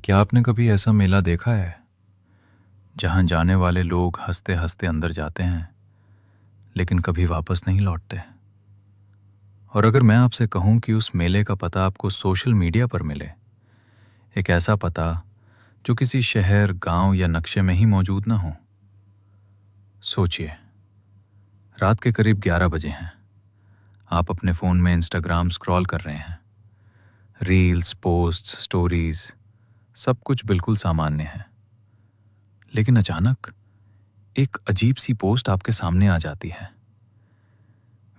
क्या आपने कभी ऐसा मेला देखा है जहां जाने वाले लोग हंसते हंसते अंदर जाते हैं लेकिन कभी वापस नहीं लौटते? और अगर मैं आपसे कहूं कि उस मेले का पता आपको सोशल मीडिया पर मिले, एक ऐसा पता जो किसी शहर, गांव या नक्शे में ही मौजूद ना हो। सोचिए, रात के करीब 11 बजे हैं। आप अपने फ़ोन में इंस्टाग्राम स्क्रॉल कर रहे हैं। रील्स, पोस्ट, स्टोरीज, सब कुछ बिल्कुल सामान्य है। लेकिन अचानक एक अजीब सी पोस्ट आपके सामने आ जाती है।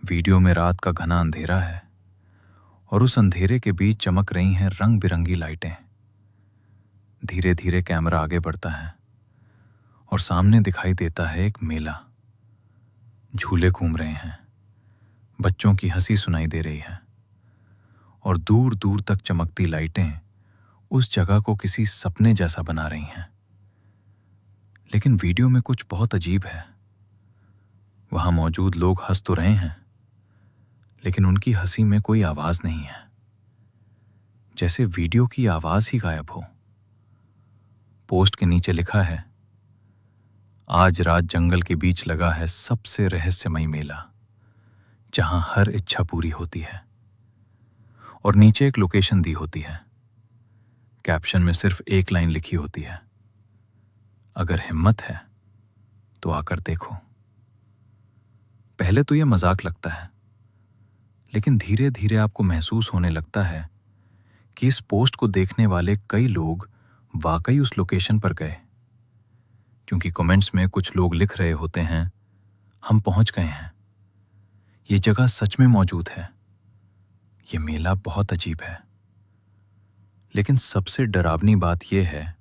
वीडियो में रात का घना अंधेरा है और उस अंधेरे के बीच चमक रही हैं रंग बिरंगी लाइटें। धीरे धीरे कैमरा आगे बढ़ता है और सामने दिखाई देता है एक मेला। झूले घूम रहे हैं, बच्चों की हंसी सुनाई दे रही है और दूर दूर तक चमकती लाइटें उस जगह को किसी सपने जैसा बना रही हैं। लेकिन वीडियो में कुछ बहुत अजीब है। वहां मौजूद लोग हंस तो रहे हैं, लेकिन उनकी हंसी में कोई आवाज नहीं है, जैसे वीडियो की आवाज ही गायब हो। पोस्ट के नीचे लिखा है, आज रात जंगल के बीच लगा है सबसे रहस्यमयी मेला, जहां हर इच्छा पूरी होती है। और नीचे एक लोकेशन दी होती है। कैप्शन में सिर्फ एक लाइन लिखी होती है, अगर हिम्मत है तो आकर देखो। पहले तो यह मजाक लगता है, लेकिन धीरे धीरे आपको महसूस होने लगता है कि इस पोस्ट को देखने वाले कई लोग वाकई उस लोकेशन पर गए, क्योंकि कमेंट्स में कुछ लोग लिख रहे होते हैं, हम पहुंच गए हैं, ये जगह सच में मौजूद है, ये मेला बहुत अजीब है। लेकिन सबसे डरावनी बात यह है,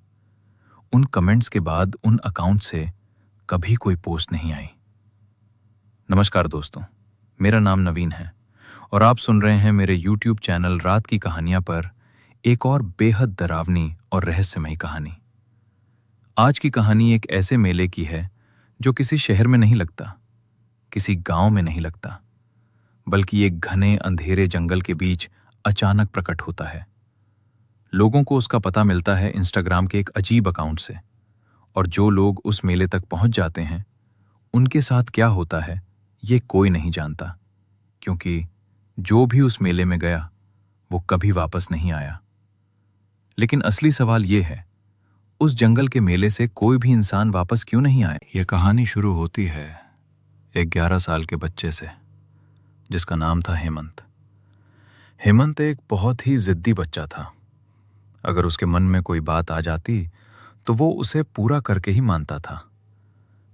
उन कमेंट्स के बाद उन अकाउंट से कभी कोई पोस्ट नहीं आई। नमस्कार दोस्तों, मेरा नाम नवीन है और आप सुन रहे हैं मेरे YouTube चैनल रात की कहानियां पर एक और बेहद डरावनी और रहस्यमयी कहानी। आज की कहानी एक ऐसे मेले की है जो किसी शहर में नहीं लगता, किसी गांव में नहीं लगता, बल्कि एक घने अंधेरे जंगल के बीच अचानक प्रकट होता है। लोगों को उसका पता मिलता है इंस्टाग्राम के एक अजीब अकाउंट से, और जो लोग उस मेले तक पहुंच जाते हैं, उनके साथ क्या होता है ये कोई नहीं जानता, क्योंकि जो भी उस मेले में गया वो कभी वापस नहीं आया। लेकिन असली सवाल ये है, उस जंगल के मेले से कोई भी इंसान वापस क्यों नहीं आया? यह कहानी शुरू होती है एक 11 साल के बच्चे से, जिसका नाम था हेमंत। हेमंत एक बहुत ही जिद्दी बच्चा था। अगर उसके मन में कोई बात आ जाती तो वो उसे पूरा करके ही मानता था।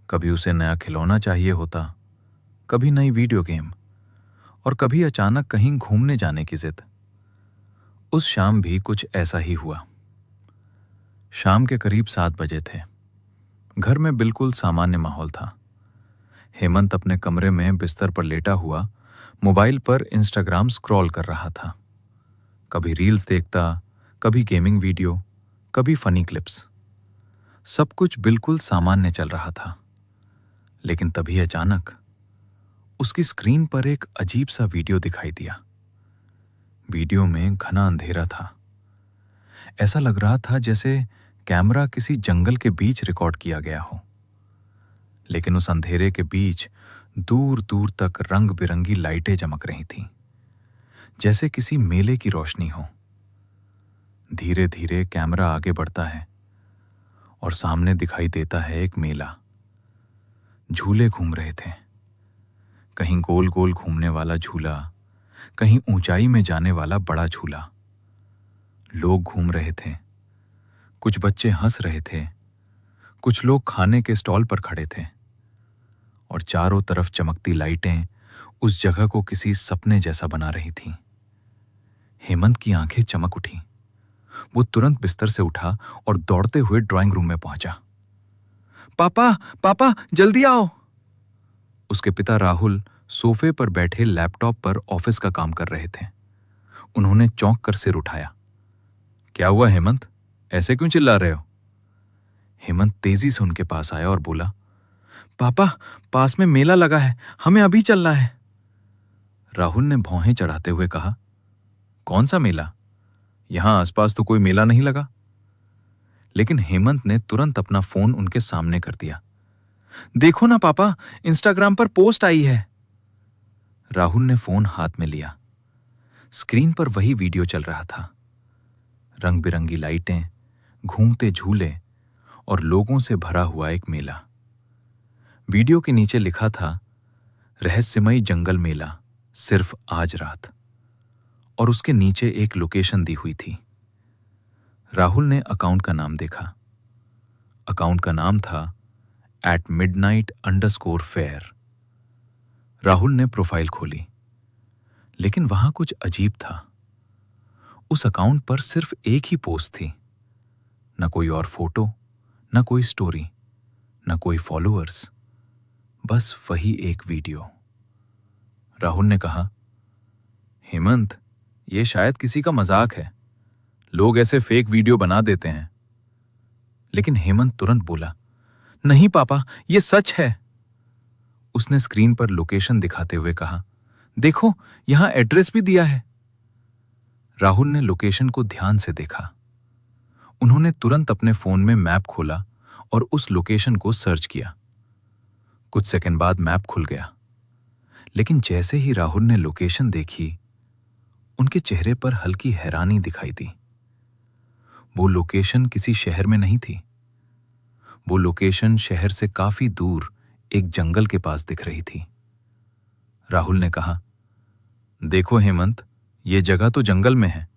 कभी उसे नया खिलौना चाहिए होता, कभी नई वीडियो गेम, और कभी अचानक कहीं घूमने जाने की जिद। उस शाम भी कुछ ऐसा ही हुआ। शाम के करीब 7 बजे थे। घर में बिल्कुल सामान्य माहौल था। हेमंत अपने कमरे में बिस्तर पर लेटा हुआ मोबाइल पर इंस्टाग्राम स्क्रॉल कर रहा था। कभी रील्स देखता, कभी गेमिंग वीडियो, कभी फनी क्लिप्स। सब कुछ बिल्कुल सामान्य चल रहा था। लेकिन तभी अचानक उसकी स्क्रीन पर एक अजीब सा वीडियो दिखाई दिया। वीडियो में घना अंधेरा था। ऐसा लग रहा था जैसे कैमरा किसी जंगल के बीच रिकॉर्ड किया गया हो। लेकिन उस अंधेरे के बीच दूर दूर तक रंग बिरंगी लाइटें चमक रही थीं, जैसे किसी मेले की रोशनी हो। धीरे धीरे कैमरा आगे बढ़ता है और सामने दिखाई देता है एक मेला। झूले घूम रहे थे, कहीं गोल गोल घूमने वाला झूला, कहीं ऊंचाई में जाने वाला बड़ा झूला। लोग घूम रहे थे, कुछ बच्चे हंस रहे थे, कुछ लोग खाने के स्टॉल पर खड़े थे, और चारों तरफ चमकती लाइटें उस जगह को किसी सपने जैसा बना रही थीं। हेमंत की आंखें चमक उठी। वो तुरंत बिस्तर से उठा और दौड़ते हुए ड्राइंग रूम में पहुंचा। पापा, पापा, जल्दी आओ! उसके पिता राहुल सोफे पर बैठे लैपटॉप पर ऑफिस का काम कर रहे थे। उन्होंने चौंक कर सिर उठाया। क्या हुआ हेमंत, ऐसे क्यों चिल्ला रहे हो? हेमंत तेजी से उनके पास आया और बोला, पापा, पास में मेला लगा है, हमें अभी चलना है। राहुल ने भौहें चढ़ाते हुए कहा, कौन सा मेला? यहां आसपास तो कोई मेला नहीं लगा। लेकिन हेमंत ने तुरंत अपना फोन उनके सामने कर दिया। देखो ना पापा, इंस्टाग्राम पर पोस्ट आई है। राहुल ने फोन हाथ में लिया। स्क्रीन पर वही वीडियो चल रहा था। रंग बिरंगी लाइटें, घूमते झूले और लोगों से भरा हुआ एक मेला। वीडियो के नीचे लिखा था, रहस्यमयी जंगल मेला, सिर्फ आज रात। और उसके नीचे एक लोकेशन दी हुई थी। राहुल ने अकाउंट का नाम देखा। अकाउंट का नाम था @midnight_fair। राहुल ने प्रोफाइल खोली, लेकिन वहां कुछ अजीब था। उस अकाउंट पर सिर्फ एक ही पोस्ट थी। न कोई और फोटो, न कोई स्टोरी, न कोई फॉलोअर्स, बस वही एक वीडियो। राहुल ने कहा, हेमंत, ये शायद किसी का मजाक है। लोग ऐसे फेक वीडियो बना देते हैं। लेकिन हेमंत तुरंत बोला, नहीं पापा, ये सच है। उसने स्क्रीन पर लोकेशन दिखाते हुए कहा, देखो, यहां एड्रेस भी दिया है। राहुल ने लोकेशन को ध्यान से देखा। उन्होंने तुरंत अपने फोन में मैप खोला और उस लोकेशन को सर्च किया। कुछ सेकंड बाद मैप खुल गया। लेकिन जैसे ही राहुल ने लोकेशन देखी, उनके चेहरे पर हल्की हैरानी दिखाई दी। वो लोकेशन किसी शहर में नहीं थी। वो लोकेशन शहर से काफी दूर एक जंगल के पास दिख रही थी। राहुल ने कहा, देखो हेमंत, ये जगह तो जंगल में है।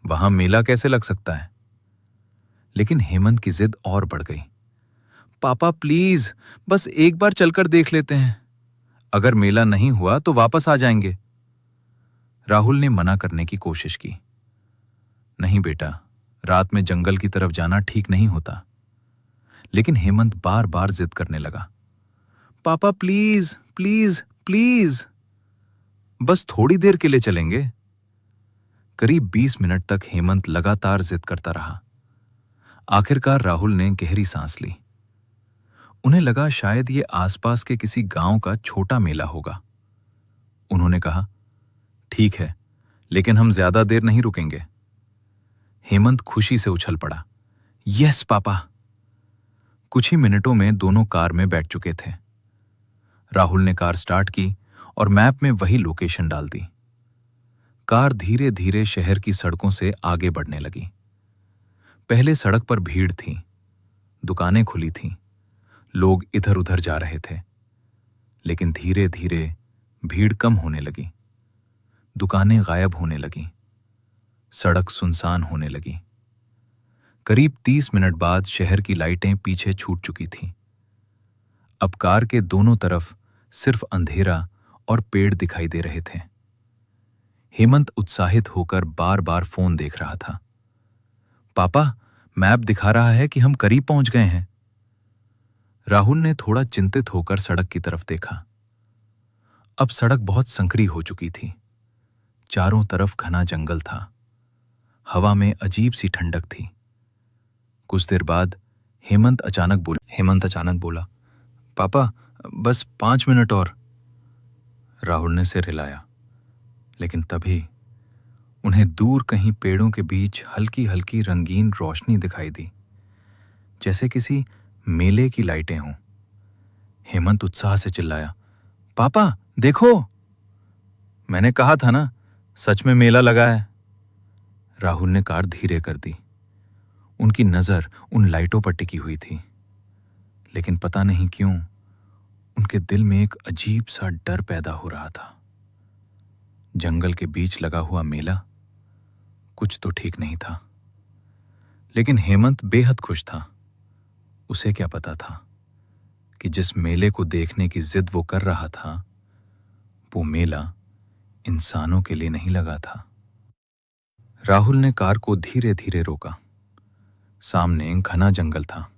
वहां मेला कैसे लग सकता है? लेकिन हेमंत की जिद और बढ़ गई। पापा प्लीज, बस एक बार चलकर देख लेते हैं। अगर मेला नहीं हुआ तो वापस आ जाएंगे। राहुल ने मना करने की कोशिश की। नहीं बेटा, रात में जंगल की तरफ जाना ठीक नहीं होता। लेकिन हेमंत बार बार जिद करने लगा। पापा प्लीज प्लीज प्लीज, बस थोड़ी देर के लिए चलेंगे। करीब 20 मिनट तक हेमंत लगातार जिद करता रहा। आखिरकार राहुल ने गहरी सांस ली। उन्हें लगा शायद ये आसपास के किसी गांव का छोटा मेला होगा। उन्होंने कहा, ठीक है, लेकिन हम ज्यादा देर नहीं रुकेंगे। हेमंत खुशी से उछल पड़ा, यस पापा। कुछ ही मिनटों में दोनों कार में बैठ चुके थे। राहुल ने कार स्टार्ट की और मैप में वही लोकेशन डाल दी। कार धीरे धीरे शहर की सड़कों से आगे बढ़ने लगी। पहले सड़क पर भीड़ थी, दुकानें खुली थीं, लोग इधर उधर जा रहे थे। लेकिन धीरे धीरे भीड़ कम होने लगी, दुकानें गायब होने लगीं, सड़क सुनसान होने लगी। करीब 30 मिनट बाद शहर की लाइटें पीछे छूट चुकी थीं। अब कार के दोनों तरफ सिर्फ अंधेरा और पेड़ दिखाई दे रहे थे। हेमंत उत्साहित होकर बार बार फोन देख रहा था। पापा, मैप दिखा रहा है कि हम करीब पहुंच गए हैं। राहुल ने थोड़ा चिंतित होकर सड़क की तरफ देखा। अब सड़क बहुत संकरी हो चुकी थी। चारों तरफ घना जंगल था। हवा में अजीब सी ठंडक थी। कुछ देर बाद हेमंत अचानक बोला, पापा, बस 5 मिनट और। राहुल ने सिर हिलाया, लेकिन तभी उन्हें दूर कहीं पेड़ों के बीच हल्की हल्की रंगीन रोशनी दिखाई दी, जैसे किसी मेले की लाइटें हों। हेमंत उत्साह से चिल्लाया, पापा देखो! मैंने कहा था ना, सच में मेला लगा है। राहुल ने कार धीरे कर दी। उनकी नजर उन लाइटों पर टिकी हुई थी। लेकिन पता नहीं क्यों उनके दिल में एक अजीब सा डर पैदा हो रहा था। जंगल के बीच लगा हुआ मेला, कुछ तो ठीक नहीं था। लेकिन हेमंत बेहद खुश था। उसे क्या पता था कि जिस मेले को देखने की जिद वो कर रहा था, वो मेला इंसानों के लिए नहीं लगा था। राहुल ने कार को धीरे धीरे रोका। सामने घना जंगल था,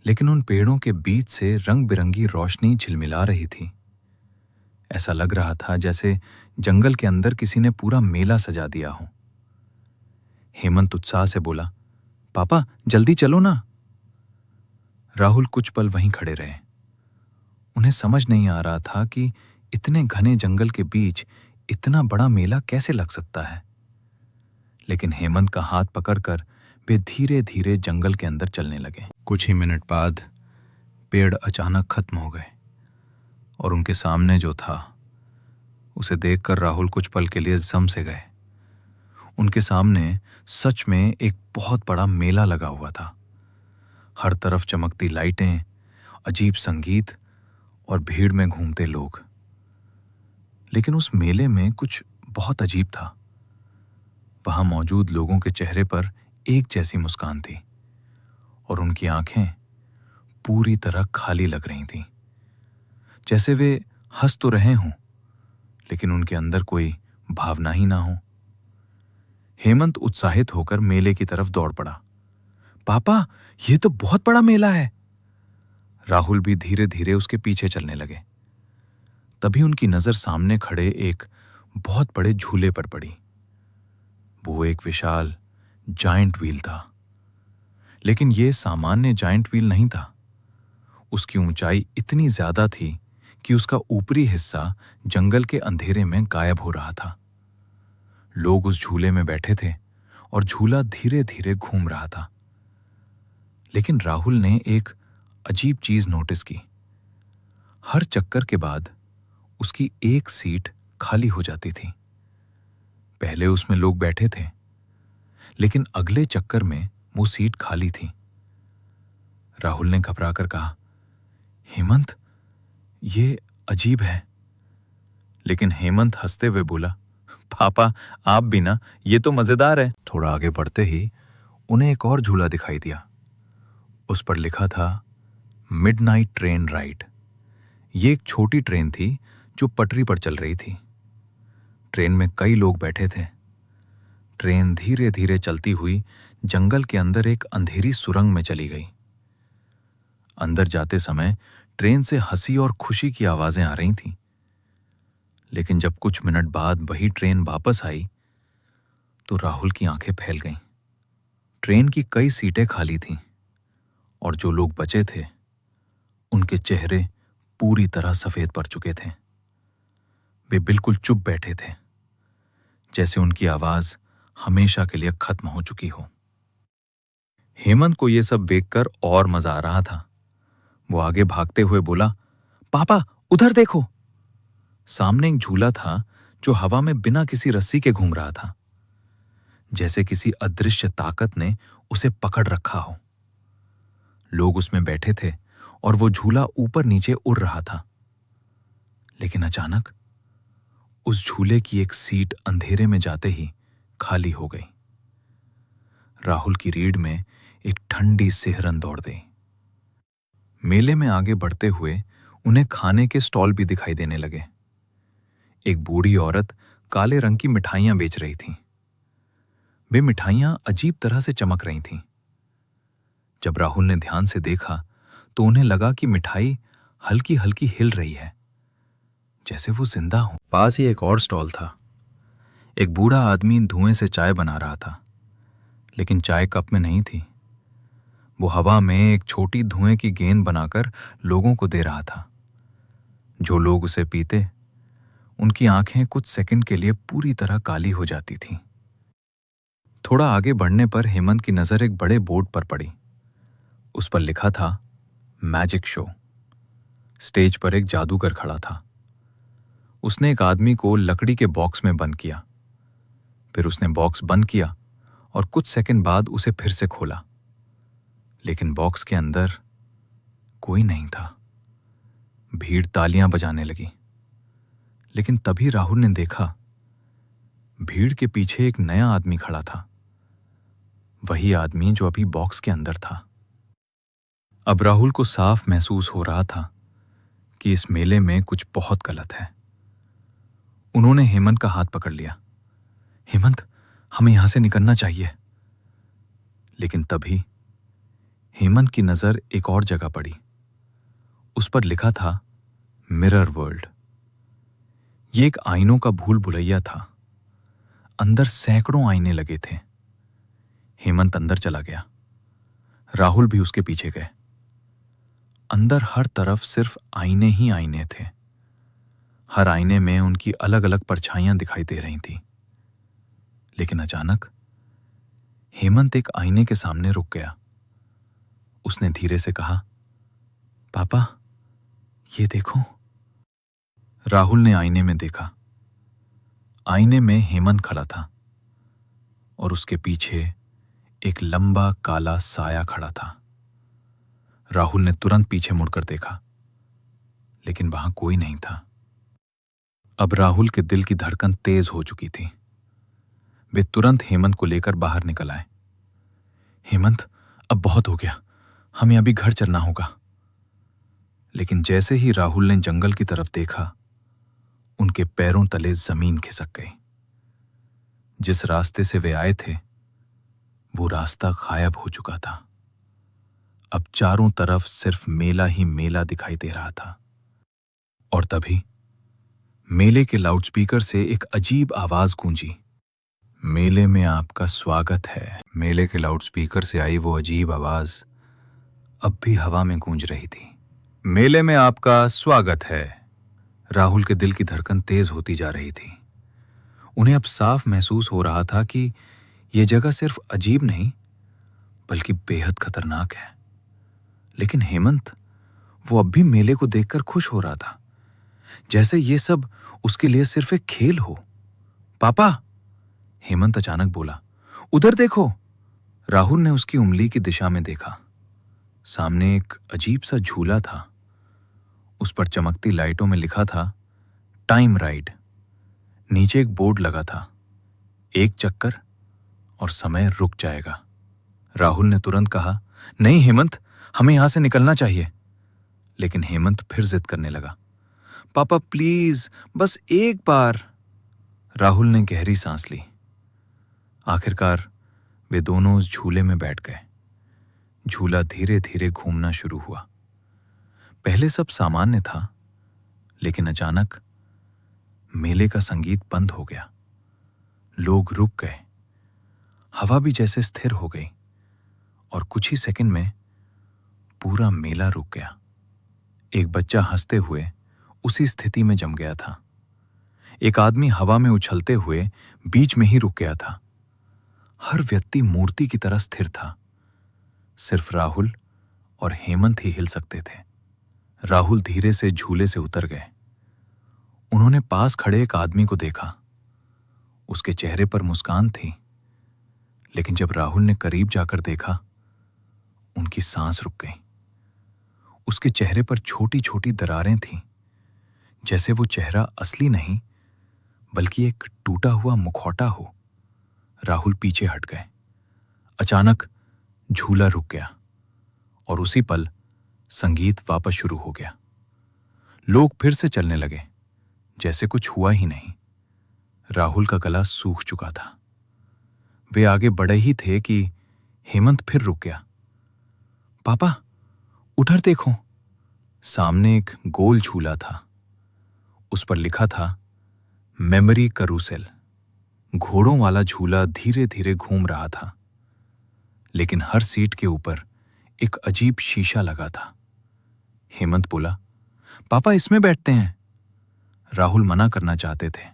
लेकिन उन पेड़ों के बीच से रंग बिरंगी रोशनी झिलमिला रही थी। ऐसा लग रहा था जैसे जंगल के अंदर किसी ने पूरा मेला सजा दिया हो। हेमंत उत्साह से बोला, पापा जल्दी चलो ना। राहुल कुछ पल वहीं खड़े रहे। उन्हें समझ नहीं आ रहा था कि इतने घने जंगल के बीच इतना बड़ा मेला कैसे लग सकता है। लेकिन हेमंत का हाथ पकड़कर वे धीरे धीरे जंगल के अंदर चलने लगे। कुछ ही मिनट बाद पेड़ अचानक खत्म हो गए और उनके सामने जो था उसे देखकर राहुल कुछ पल के लिए जम से गए। उनके सामने सच में एक बहुत बड़ा मेला लगा हुआ था। हर तरफ चमकती लाइटें, अजीब संगीत और भीड़ में घूमते लोग। लेकिन उस मेले में कुछ बहुत अजीब था। वहां मौजूद लोगों के चेहरे पर एक जैसी मुस्कान थी और उनकी आंखें पूरी तरह खाली लग रही थीं, जैसे वे हंस तो रहे हों लेकिन उनके अंदर कोई भावना ही ना हो। हेमंत उत्साहित होकर मेले की तरफ दौड़ पड़ा। पापा, ये तो बहुत बड़ा मेला है। राहुल भी धीरे धीरे उसके पीछे चलने लगे। तभी उनकी नजर सामने खड़े एक बहुत बड़े झूले पर पड़ी। वो एक विशाल जायंट व्हील था, लेकिन यह सामान्य जायंट व्हील नहीं था। उसकी ऊंचाई इतनी ज्यादा थी कि उसका ऊपरी हिस्सा जंगल के अंधेरे में गायब हो रहा था। लोग उस झूले में बैठे थे और झूला धीरे धीरे घूम रहा था। लेकिन राहुल ने एक अजीब चीज नोटिस की। हर चक्कर के बाद उसकी एक सीट खाली हो जाती थी। पहले उसमें लोग बैठे थे, लेकिन अगले चक्कर में वो सीट खाली थी। राहुल ने घबराकर कहा, हेमंत, ये अजीब है। लेकिन हेमंत हंसते हुए बोला, पापा आप भी ना, ये तो मजेदार है। थोड़ा आगे बढ़ते ही उन्हें एक और झूला दिखाई दिया। उस पर लिखा था मिडनाइट ट्रेन राइड। ये एक छोटी ट्रेन थी जो पटरी पर चल रही थी। ट्रेन में कई लोग बैठे थे। ट्रेन धीरे धीरे चलती हुई जंगल के अंदर एक अंधेरी सुरंग में चली गई। अंदर जाते समय ट्रेन से हंसी और खुशी की आवाजें आ रही थीं। लेकिन जब कुछ मिनट बाद वही ट्रेन वापस आई तो राहुल की आंखें फैल गईं। ट्रेन की कई सीटें खाली थीं और जो लोग बचे थे उनके चेहरे पूरी तरह सफेद पड़ चुके थे। वे बिल्कुल चुप बैठे थे, जैसे उनकी आवाज हमेशा के लिए खत्म हो चुकी हो। हेमंत को यह सब देखकर और मजा आ रहा था। वो आगे भागते हुए बोला, पापा उधर देखो। सामने एक झूला था जो हवा में बिना किसी रस्सी के घूम रहा था, जैसे किसी अदृश्य ताकत ने उसे पकड़ रखा हो। लोग उसमें बैठे थे और वो झूला ऊपर नीचे उड़ रहा था। लेकिन अचानक उस झूले की एक सीट अंधेरे में जाते ही खाली हो गई। राहुल की रीढ़ में एक ठंडी सिहरन दौड़ गई। मेले में आगे बढ़ते हुए उन्हें खाने के स्टॉल भी दिखाई देने लगे। एक बूढ़ी औरत काले रंग की मिठाइयां बेच रही थी। वे मिठाइयां अजीब तरह से चमक रही थीं। जब राहुल ने ध्यान से देखा तो उन्हें लगा कि मिठाई हल्की हल्की हिल रही है, जैसे वो जिंदा हो। पास ही एक और स्टॉल था। एक बूढ़ा आदमी धुएं से चाय बना रहा था, लेकिन चाय कप में नहीं थी। वो हवा में एक छोटी धुएं की गेंद बनाकर लोगों को दे रहा था। जो लोग उसे पीते, उनकी आंखें कुछ सेकंड के लिए पूरी तरह काली हो जाती थीं। थोड़ा आगे बढ़ने पर हेमंत की नजर एक बड़े बोर्ड पर पड़ी। उस पर लिखा था मैजिक शो। स्टेज पर एक जादूगर खड़ा था। उसने एक आदमी को लकड़ी के बॉक्स में बंद किया। फिर उसने बॉक्स बंद किया और कुछ सेकंड बाद उसे फिर से खोला, लेकिन बॉक्स के अंदर कोई नहीं था। भीड़ तालियां बजाने लगी। लेकिन तभी राहुल ने देखा, भीड़ के पीछे एक नया आदमी खड़ा था। वही आदमी जो अभी बॉक्स के अंदर था। अब राहुल को साफ महसूस हो रहा था कि इस मेले में कुछ बहुत गलत है। उन्होंने हेमंत का हाथ पकड़ लिया। हेमंत, हमें यहां से निकलना चाहिए। लेकिन तभी हेमंत की नजर एक और जगह पड़ी। उस पर लिखा था मिरर वर्ल्ड। ये एक आईनों का भूल भुलैया था। अंदर सैकड़ों आईने लगे थे। हेमंत अंदर चला गया। राहुल भी उसके पीछे गए। अंदर हर तरफ सिर्फ आईने ही आईने थे। हर आईने में उनकी अलग अलग परछाइयां दिखाई दे रही थी। लेकिन अचानक हेमंत एक आईने के सामने रुक गया। उसने धीरे से कहा, पापा, ये देखो। राहुल ने आईने में देखा। आईने में हेमंत खड़ा था और उसके पीछे एक लंबा काला साया खड़ा था। राहुल ने तुरंत पीछे मुड़कर देखा, लेकिन वहां कोई नहीं था। अब राहुल के दिल की धड़कन तेज हो चुकी थी। वे तुरंत हेमंत को लेकर बाहर निकल आए। हेमंत, अब बहुत हो गया, हमें अभी घर चलना होगा। लेकिन जैसे ही राहुल ने जंगल की तरफ देखा, उनके पैरों तले जमीन खिसक गई। जिस रास्ते से वे आए थे, वो रास्ता गायब हो चुका था। अब चारों तरफ सिर्फ मेला ही मेला दिखाई दे रहा था। और तभी मेले के लाउडस्पीकर से एक अजीब आवाज गूंजी। मेले में आपका स्वागत है। मेले के लाउडस्पीकर से आई वो अजीब आवाज अब भी हवा में गूंज रही थी। मेले में आपका स्वागत है। राहुल के दिल की धड़कन तेज होती जा रही थी। उन्हें अब साफ महसूस हो रहा था कि यह जगह सिर्फ अजीब नहीं, बल्कि बेहद खतरनाक है। लेकिन हेमंत, वो अब भी मेले को देखकर खुश हो रहा था, जैसे ये सब उसके लिए सिर्फ एक खेल हो। पापा, हेमंत अचानक बोला, उधर देखो। राहुल ने उसकी उंगली की दिशा में देखा। सामने एक अजीब सा झूला था। उस पर चमकती लाइटों में लिखा था, टाइम राइड। नीचे एक बोर्ड लगा था, 1 चक्कर और समय रुक जाएगा। राहुल ने तुरंत कहा, नहीं हेमंत, हमें यहां से निकलना चाहिए। लेकिन हेमंत फिर जिद करने लगा, पापा प्लीज, बस एक बार। राहुल ने गहरी सांस ली। आखिरकार वे दोनों उस झूले में बैठ गए। झूला धीरे धीरे घूमना शुरू हुआ। पहले सब सामान्य था, लेकिन अचानक मेले का संगीत बंद हो गया। लोग रुक गए। हवा भी जैसे स्थिर हो गई और कुछ ही सेकंड में पूरा मेला रुक गया। एक बच्चा हंसते हुए उसी स्थिति में जम गया था। एक आदमी हवा में उछलते हुए बीच में ही रुक गया था। हर व्यक्ति मूर्ति की तरह स्थिर था। सिर्फ राहुल और हेमंत ही हिल सकते थे। राहुल धीरे से झूले से उतर गए। उन्होंने पास खड़े एक आदमी को देखा। उसके चेहरे पर मुस्कान थी, लेकिन जब राहुल ने करीब जाकर देखा, उनकी सांस रुक गई। उसके चेहरे पर छोटी छोटी दरारें थीं, जैसे वो चेहरा असली नहीं, बल्कि एक टूटा हुआ मुखौटा हो। राहुल पीछे हट गए। अचानक झूला रुक गया और उसी पल संगीत वापस शुरू हो गया। लोग फिर से चलने लगे, जैसे कुछ हुआ ही नहीं। राहुल का गला सूख चुका था। वे आगे बढ़े ही थे कि हेमंत फिर रुक गया। पापा, उधर देखो। सामने एक गोल झूला था। उस पर लिखा था, मेमोरी करूसेल। घोड़ों वाला झूला धीरे धीरे घूम रहा था, लेकिन हर सीट के ऊपर एक अजीब शीशा लगा था। हेमंत बोला, पापा इसमें बैठते हैं। राहुल मना करना चाहते थे,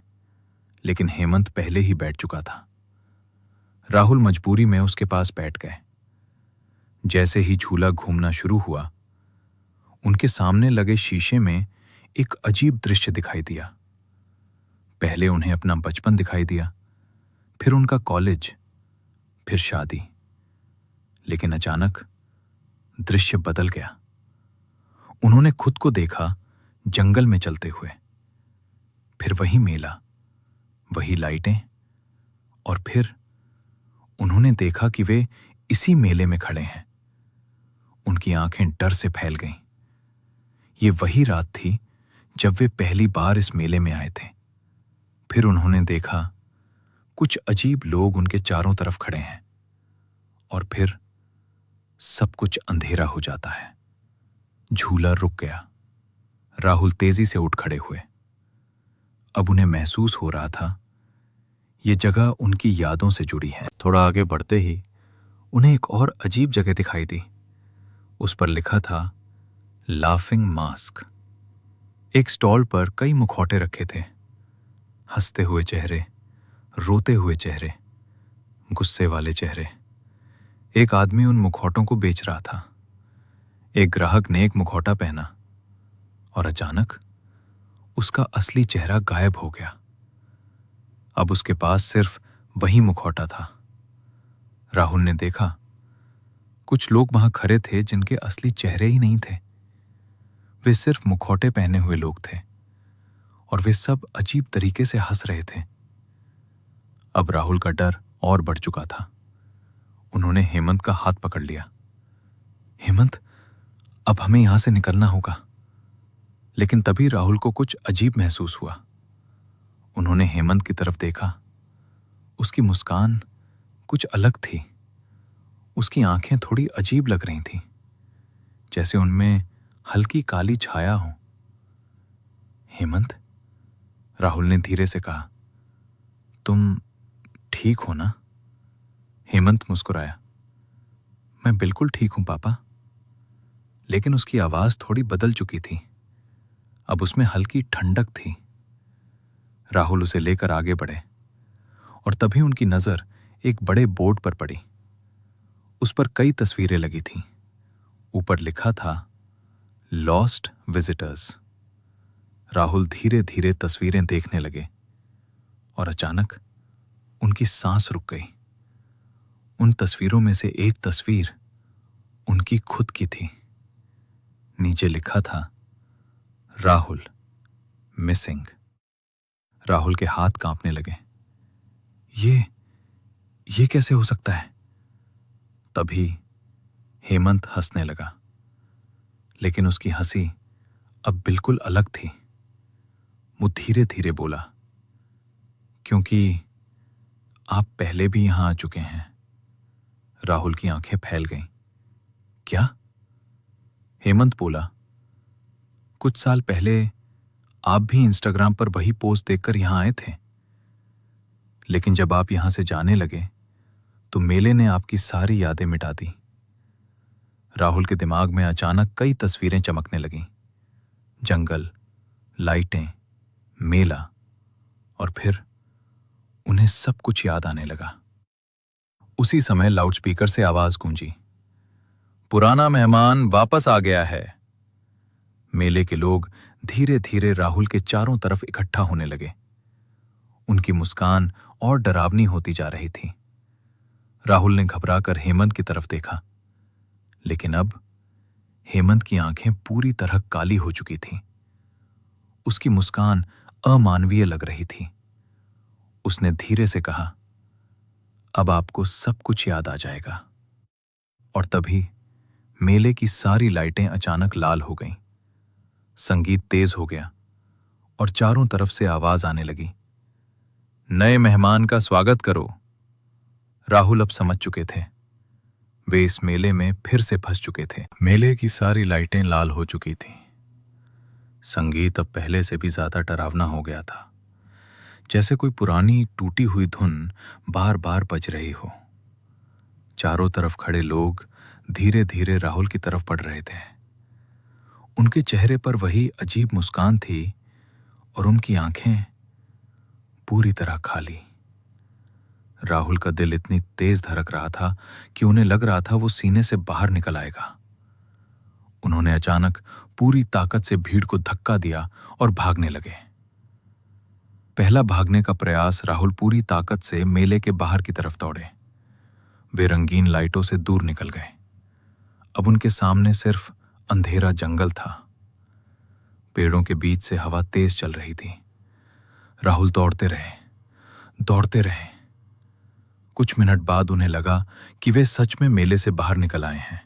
लेकिन हेमंत पहले ही बैठ चुका था। राहुल मजबूरी में उसके पास बैठ गए। जैसे ही झूला घूमना शुरू हुआ, उनके सामने लगे शीशे में एक अजीब दृश्य दिखाई दिया। पहले उन्हें अपना बचपन दिखाई दिया, फिर उनका कॉलेज, फिर शादी। लेकिन अचानक दृश्य बदल गया। उन्होंने खुद को देखा जंगल में चलते हुए। फिर वही मेला, वही लाइटें, और फिर उन्होंने देखा कि वे इसी मेले में खड़े हैं। उनकी आंखें डर से फैल गईं। ये वही रात थी जब वे पहली बार इस मेले में आए थे। फिर उन्होंने देखा कुछ अजीब लोग उनके चारों तरफ खड़े हैं, और फिर सब कुछ अंधेरा हो जाता है। झूला रुक गया। राहुल तेजी से उठ खड़े हुए। अब उन्हें महसूस हो रहा था ये जगह उनकी यादों से जुड़ी है। थोड़ा आगे बढ़ते ही उन्हें एक और अजीब जगह दिखाई दी। उस पर लिखा था, लाफिंग मास्क। एक स्टॉल पर कई मुखौटे रखे थे। हंसते हुए चेहरे, रोते हुए चेहरे, गुस्से वाले चेहरे। एक आदमी उन मुखौटों को बेच रहा था। एक ग्राहक ने एक मुखौटा पहना और अचानक उसका असली चेहरा गायब हो गया। अब उसके पास सिर्फ वही मुखौटा था। राहुल ने देखा कुछ लोग वहां खड़े थे जिनके असली चेहरे ही नहीं थे। वे सिर्फ मुखौटे पहने हुए लोग थे और वे सब अजीब तरीके से हंस रहे थे। अब राहुल का डर और बढ़ चुका था। उन्होंने हेमंत का हाथ पकड़ लिया। हेमंत, अब हमें यहां से निकलना होगा। लेकिन तभी राहुल को कुछ अजीब महसूस हुआ। उन्होंने हेमंत की तरफ देखा। उसकी मुस्कान कुछ अलग थी। उसकी आंखें थोड़ी अजीब लग रही थीं, जैसे उनमें हल्की काली छाया हो। हेमंत, राहुल ने धीरे से कहा, तुम ठीक हो ना? हेमंत मुस्कुराया। मैं बिल्कुल ठीक हूं पापा। लेकिन उसकी आवाज थोड़ी बदल चुकी थी। अब उसमें हल्की ठंडक थी। राहुल उसे लेकर आगे बढ़े और तभी उनकी नजर एक बड़े बोर्ड पर पड़ी। उस पर कई तस्वीरें लगी थीं। ऊपर लिखा था लॉस्ट विजिटर्स। राहुल धीरे धीरे तस्वीरें देखने लगे और अचानक उनकी सांस रुक गई। उन तस्वीरों में से एक तस्वीर उनकी खुद की थी। नीचे लिखा था राहुल मिसिंग। राहुल के हाथ कांपने लगे। ये कैसे हो सकता है? तभी हेमंत हंसने लगा, लेकिन उसकी हंसी अब बिल्कुल अलग थी। वो धीरे धीरे बोला, क्योंकि आप पहले भी यहां आ चुके हैं। राहुल की आंखें फैल गईं। क्या? हेमंत बोला, कुछ साल पहले आप भी इंस्टाग्राम पर वही पोस्ट देखकर यहां आए थे। लेकिन जब आप यहां से जाने लगे तो मेले ने आपकी सारी यादें मिटा दी। राहुल के दिमाग में अचानक कई तस्वीरें चमकने लगीं। जंगल, लाइटें, मेला, और फिर उन्हें सब कुछ याद आने लगा। उसी समय लाउडस्पीकर से आवाज गूंजी, पुराना मेहमान वापस आ गया है। मेले के लोग धीरे धीरे राहुल के चारों तरफ इकट्ठा होने लगे। उनकी मुस्कान और डरावनी होती जा रही थी। राहुल ने घबराकर हेमंत की तरफ देखा, लेकिन अब हेमंत की आंखें पूरी तरह काली हो चुकी थीं। उसकी मुस्कान अमानवीय लग रही थी। उसने धीरे से कहा, अब आपको सब कुछ याद आ जाएगा। और तभी मेले की सारी लाइटें अचानक लाल हो गईं। संगीत तेज हो गया और चारों तरफ से आवाज आने लगी, नए मेहमान का स्वागत करो। राहुल अब समझ चुके थे। वे इस मेले में फिर से फंस चुके थे। मेले की सारी लाइटें लाल हो चुकी थीं। संगीत अब पहले से भी ज्यादा डरावना हो गया था, जैसे कोई पुरानी टूटी हुई धुन बार बार बज रही हो। चारों तरफ खड़े लोग धीरे धीरे राहुल की तरफ बढ़ रहे थे। उनके चेहरे पर वही अजीब मुस्कान थी और उनकी आंखें पूरी तरह खाली। राहुल का दिल इतनी तेज धड़क रहा था कि उन्हें लग रहा था वो सीने से बाहर निकल आएगा। उन्होंने अचानक पूरी ताकत से भीड़ को धक्का दिया और भागने लगे। पहला भागने का प्रयास राहुल पूरी ताकत से मेले के बाहर की तरफ दौड़े। वे रंगीन लाइटों से दूर निकल गए। अब उनके सामने सिर्फ अंधेरा जंगल था। पेड़ों के बीच से हवा तेज चल रही थी। राहुल दौड़ते रहे। कुछ मिनट बाद उन्हें लगा कि वे सच में मेले से बाहर निकल आए हैं।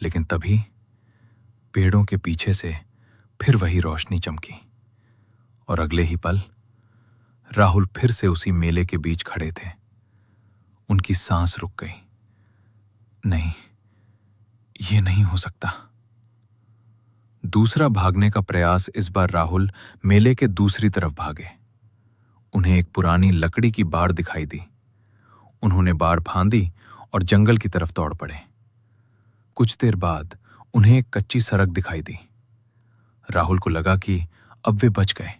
लेकिन तभी पेड़ों के पीछे से फिर वही रोशनी चमकी और अगले ही पल राहुल फिर से उसी मेले के बीच खड़े थे। उनकी सांस रुक गई। नहीं, ये नहीं हो सकता। दूसरा भागने का प्रयास। इस बार राहुल मेले के दूसरी तरफ भागे। उन्हें एक पुरानी लकड़ी की बाड़ दिखाई दी। उन्होंने बाड़ फांदी और जंगल की तरफ दौड़ पड़े। कुछ देर बाद उन्हें एक कच्ची सड़क दिखाई दी। राहुल को लगा कि अब वे बच गए,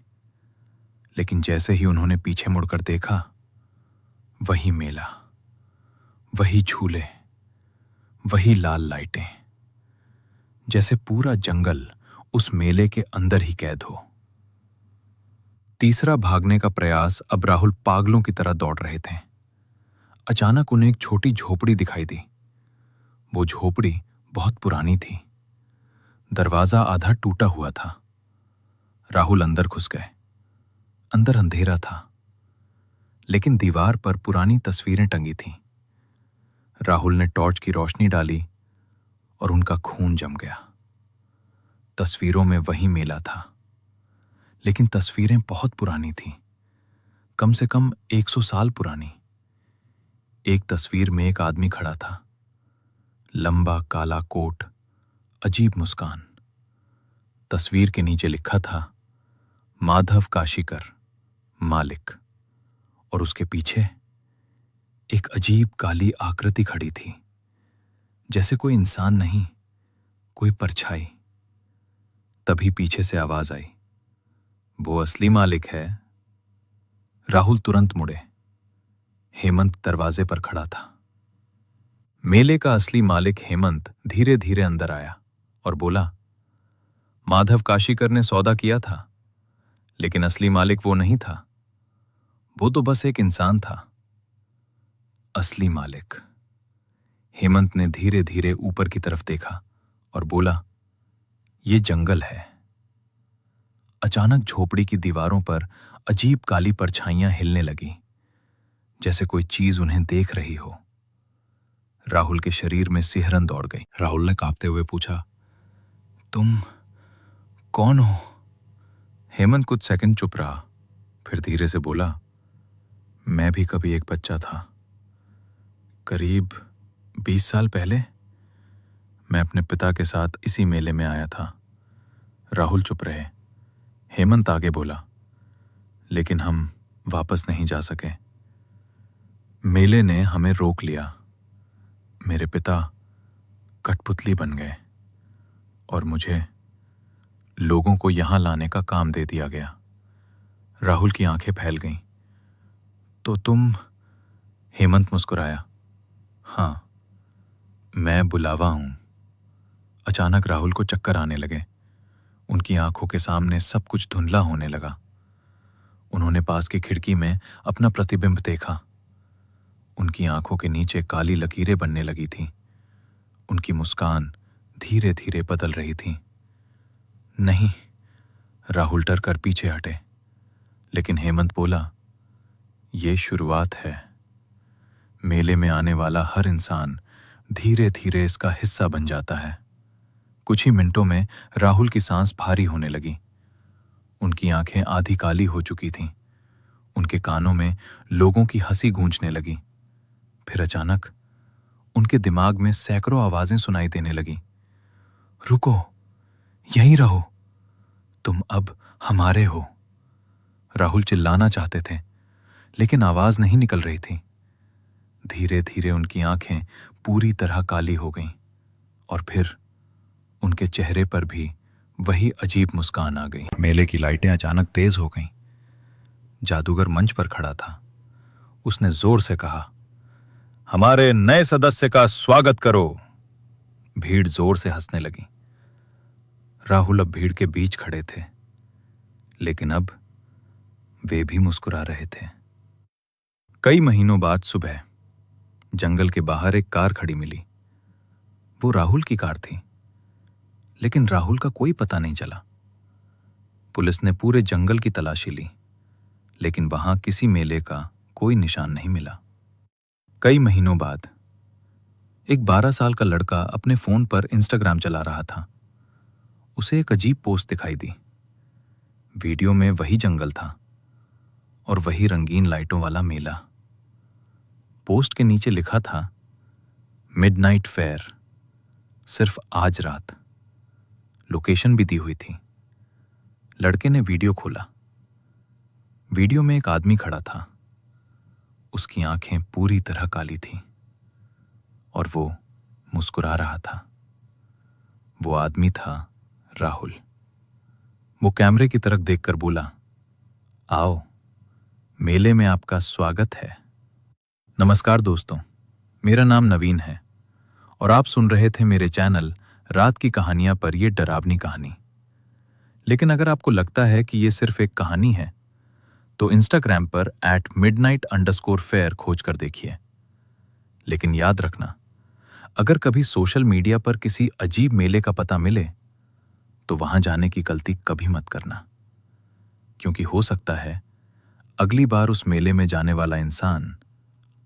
लेकिन जैसे ही उन्होंने पीछे मुड़कर देखा, वही मेला, वही झूले, वही लाल लाइटें, जैसे पूरा जंगल उस मेले के अंदर ही कैद हो। तीसरा भागने का प्रयास अब राहुल पागलों की तरह दौड़ रहे थे। अचानक उन्हें एक छोटी झोपड़ी दिखाई दी। वो झोपड़ी बहुत पुरानी थी। दरवाजा आधा टूटा हुआ था। राहुल अंदर घुस गए। अंदर अंधेरा था, लेकिन दीवार पर पुरानी तस्वीरें टंगी थीं। राहुल ने टॉर्च की रोशनी डाली और उनका खून जम गया। तस्वीरों में वही मेला था, लेकिन तस्वीरें बहुत पुरानी थीं, कम से कम 100 साल पुरानी। एक तस्वीर में एक आदमी खड़ा था, लंबा काला कोट, अजीब मुस्कान। तस्वीर के नीचे लिखा था, माधव काशीकर, मालिक। और उसके पीछे एक अजीब काली आकृति खड़ी थी, जैसे कोई इंसान नहीं, कोई परछाई। तभी पीछे से आवाज आई, वो असली मालिक है। राहुल तुरंत मुड़े। हेमंत दरवाजे पर खड़ा था। मेले का असली मालिक हेमंत धीरे धीरे अंदर आया और बोला, माधव काशीकर ने सौदा किया था, लेकिन असली मालिक वो नहीं था। वो तो बस एक इंसान था। असली मालिक। हेमंत ने धीरे धीरे ऊपर की तरफ देखा और बोला, ये जंगल है। अचानक झोपड़ी की दीवारों पर अजीब काली परछाइयां हिलने लगी, जैसे कोई चीज उन्हें देख रही हो। राहुल के शरीर में सिहरन दौड़ गई। राहुल ने कांपते हुए पूछा, तुम कौन हो? हेमंत कुछ सेकंड चुप रहा, फिर धीरे से बोला, मैं भी कभी एक बच्चा था। करीब 20 साल पहले मैं अपने पिता के साथ इसी मेले में आया था। राहुल चुप रहे। हेमंत आगे बोला, लेकिन हम वापस नहीं जा सके। मेले ने हमें रोक लिया। मेरे पिता कठपुतली बन गए और मुझे लोगों को यहां लाने का काम दे दिया गया। राहुल की आंखें फैल गईं। तो तुम? हेमंत मुस्कुराया, हाँ, मैं बुलावा हूं। अचानक राहुल को चक्कर आने लगे। उनकी आंखों के सामने सब कुछ धुंधला होने लगा। उन्होंने पास की खिड़की में अपना प्रतिबिंब देखा। उनकी आंखों के नीचे काली लकीरें बनने लगी थीं। उनकी मुस्कान धीरे धीरे बदल रही थी। नहीं, राहुल डर कर पीछे हटे, लेकिन हेमंत बोला, ये शुरुआत है। मेले में आने वाला हर इंसान धीरे धीरे इसका हिस्सा बन जाता है। कुछ ही मिनटों में राहुल की सांस भारी होने लगी। उनकी आंखें आधी काली हो चुकी थीं। उनके कानों में लोगों की हंसी गूंजने लगी। फिर अचानक उनके दिमाग में सैकड़ों आवाजें सुनाई देने लगी। रुको, यहीं रहो, तुम अब हमारे हो। राहुल चिल्लाना चाहते थे, लेकिन आवाज नहीं निकल रही थी। धीरे धीरे उनकी आंखें पूरी तरह काली हो गईं और फिर उनके चेहरे पर भी वही अजीब मुस्कान आ गई। मेले की लाइटें अचानक तेज हो गईं। जादूगर मंच पर खड़ा था। उसने जोर से कहा, हमारे नए सदस्य का स्वागत करो। भीड़ जोर से हंसने लगी। राहुल अब भीड़ के बीच खड़े थे, लेकिन अब वे भी मुस्कुरा रहे थे। कई महीनों बाद सुबह जंगल के बाहर एक कार खड़ी मिली। वो राहुल की कार थी, लेकिन राहुल का कोई पता नहीं चला। पुलिस ने पूरे जंगल की तलाशी ली, लेकिन वहां किसी मेले का कोई निशान नहीं मिला। कई महीनों बाद एक 12 साल का लड़का अपने फोन पर इंस्टाग्राम चला रहा था। उसे एक अजीब पोस्ट दिखाई दी। वीडियो में वही जंगल था और वही रंगीन लाइटों वाला मेला। पोस्ट के नीचे लिखा था, मिडनाइट फेयर, सिर्फ आज रात। लोकेशन भी दी हुई थी। लड़के ने वीडियो खोला। वीडियो में एक आदमी खड़ा था। उसकी आंखें पूरी तरह काली थीं और वो मुस्कुरा रहा था। वो आदमी था राहुल। वो कैमरे की तरफ देखकर बोला, आओ, मेले में आपका स्वागत है। नमस्कार दोस्तों, मेरा नाम नवीन है और आप सुन रहे थे मेरे चैनल रात की कहानियां पर यह डरावनी कहानी। लेकिन अगर आपको लगता है कि ये सिर्फ एक कहानी है तो इंस्टाग्राम पर @midnight_fair खोज कर देखिए। लेकिन याद रखना, अगर कभी सोशल मीडिया पर किसी अजीब मेले का पता मिले तो वहां जाने की गलती कभी मत करना, क्योंकि हो सकता है अगली बार उस मेले में जाने वाला इंसान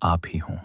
आप ही हों।